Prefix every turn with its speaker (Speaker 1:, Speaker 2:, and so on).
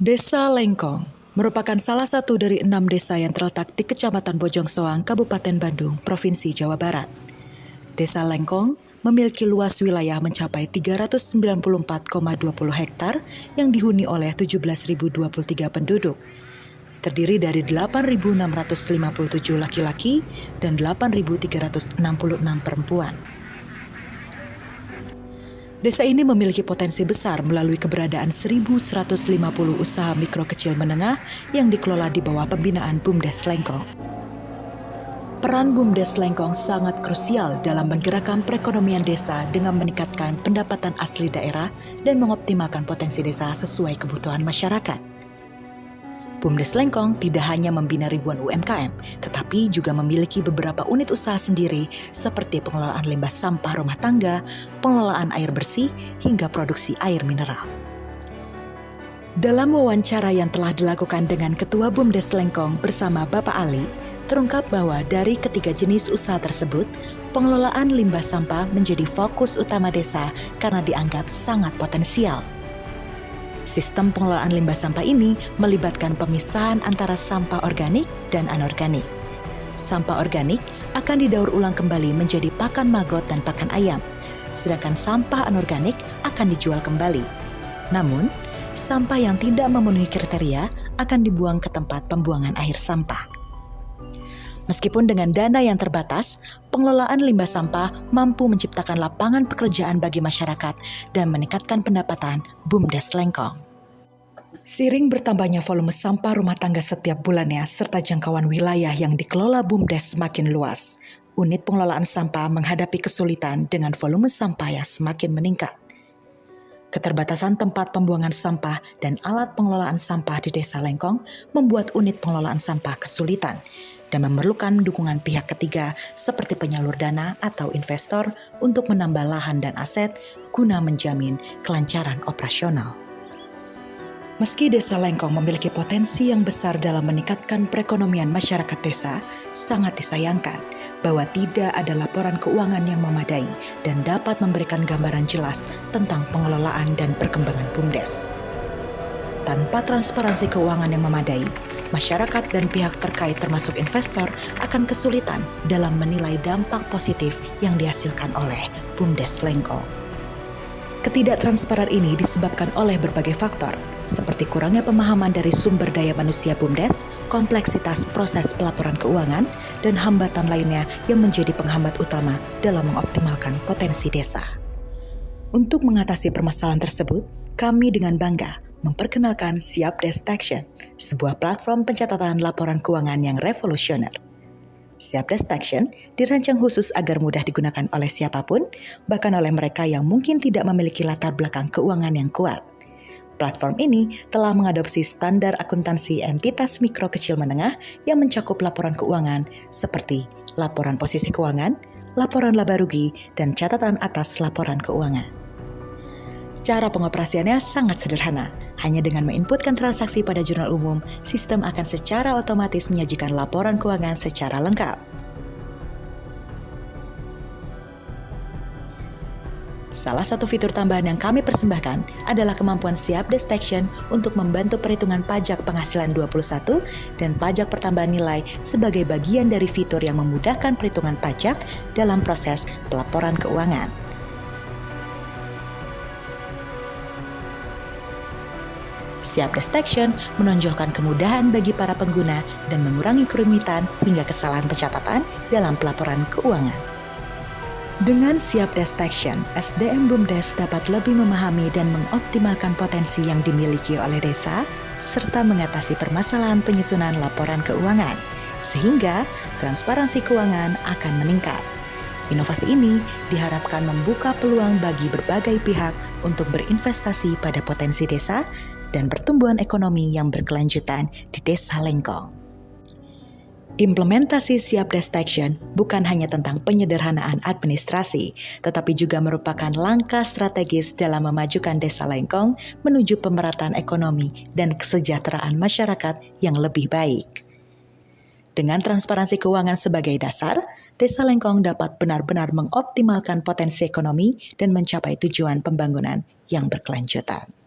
Speaker 1: Desa Lengkong merupakan salah satu dari 6 desa yang terletak di Kecamatan Bojongsoang, Kabupaten Bandung, Provinsi Jawa Barat. Desa Lengkong memiliki luas wilayah mencapai 394,20 hektar yang dihuni oleh 17.023 penduduk. Terdiri dari 8.657 laki-laki dan 8.366 perempuan. Desa ini memiliki potensi besar melalui keberadaan 1.150 usaha mikro kecil menengah yang dikelola di bawah pembinaan BUMDes Lengkong. Peran BUMDes Lengkong sangat krusial dalam menggerakkan perekonomian desa dengan meningkatkan pendapatan asli daerah dan mengoptimalkan potensi desa sesuai kebutuhan masyarakat. BUMDes Lengkong tidak hanya membina ribuan UMKM, tetapi juga memiliki beberapa unit usaha sendiri seperti pengelolaan limbah sampah rumah tangga, pengelolaan air bersih, hingga produksi air mineral. Dalam wawancara yang telah dilakukan dengan Ketua BUMDes Lengkong bersama Bapak Ali, terungkap bahwa dari ketiga jenis usaha tersebut, pengelolaan limbah sampah menjadi fokus utama desa karena dianggap sangat potensial. Sistem pengelolaan limbah sampah ini melibatkan pemisahan antara sampah organik dan anorganik. Sampah organik akan didaur ulang kembali menjadi pakan maggot dan pakan ayam, sedangkan sampah anorganik akan dijual kembali. Namun, sampah yang tidak memenuhi kriteria akan dibuang ke tempat pembuangan akhir sampah. Meskipun dengan dana yang terbatas, pengelolaan limbah sampah mampu menciptakan lapangan pekerjaan bagi masyarakat dan meningkatkan pendapatan BUMDes Lengkong. Seiring bertambahnya volume sampah rumah tangga setiap bulannya serta jangkauan wilayah yang dikelola BUMDes semakin luas, unit pengelolaan sampah menghadapi kesulitan dengan volume sampah yang semakin meningkat. Keterbatasan tempat pembuangan sampah dan alat pengelolaan sampah di Desa Lengkong membuat unit pengelolaan sampah kesulitan dan memerlukan dukungan pihak ketiga seperti penyalur dana atau investor untuk menambah lahan dan aset guna menjamin kelancaran operasional. Meski Desa Lengkong memiliki potensi yang besar dalam meningkatkan perekonomian masyarakat desa, sangat disayangkan bahwa tidak ada laporan keuangan yang memadai dan dapat memberikan gambaran jelas tentang pengelolaan dan perkembangan BUMDes. Tanpa transparansi keuangan yang memadai, masyarakat dan pihak terkait termasuk investor akan kesulitan dalam menilai dampak positif yang dihasilkan oleh BUMDes Lengkong. Ketidaktransparan ini disebabkan oleh berbagai faktor, seperti kurangnya pemahaman dari sumber daya manusia BUMDes, kompleksitas proses pelaporan keuangan, dan hambatan lainnya yang menjadi penghambat utama dalam mengoptimalkan potensi desa. Untuk mengatasi permasalahan tersebut, kami dengan bangga memperkenalkan SiapDesTaction, sebuah platform pencatatan laporan keuangan yang revolusioner. SiapDesTaction dirancang khusus agar mudah digunakan oleh siapapun, bahkan oleh mereka yang mungkin tidak memiliki latar belakang keuangan yang kuat. Platform ini telah mengadopsi standar akuntansi entitas mikro kecil menengah yang mencakup laporan keuangan seperti laporan posisi keuangan, laporan laba rugi, dan catatan atas laporan keuangan. Cara pengoperasiannya sangat sederhana. Hanya dengan menginputkan transaksi pada jurnal umum, sistem akan secara otomatis menyajikan laporan keuangan secara lengkap. Salah satu fitur tambahan yang kami persembahkan adalah kemampuan SiapDesTaction untuk membantu perhitungan pajak penghasilan 21 dan pajak pertambahan nilai sebagai bagian dari fitur yang memudahkan perhitungan pajak dalam proses pelaporan keuangan. SiapDesTaction menonjolkan kemudahan bagi para pengguna dan mengurangi kerumitan hingga kesalahan pencatatan dalam pelaporan keuangan. Dengan SiapDesTaction, SDM BUMDes dapat lebih memahami dan mengoptimalkan potensi yang dimiliki oleh desa, serta mengatasi permasalahan penyusunan laporan keuangan, sehingga transparansi keuangan akan meningkat. Inovasi ini diharapkan membuka peluang bagi berbagai pihak untuk berinvestasi pada potensi desa dan pertumbuhan ekonomi yang berkelanjutan di Desa Lengkong. Implementasi SiapDesTaction bukan hanya tentang penyederhanaan administrasi, tetapi juga merupakan langkah strategis dalam memajukan Desa Lengkong menuju pemerataan ekonomi dan kesejahteraan masyarakat yang lebih baik. Dengan transparansi keuangan sebagai dasar, Desa Lengkong dapat benar-benar mengoptimalkan potensi ekonomi dan mencapai tujuan pembangunan yang berkelanjutan.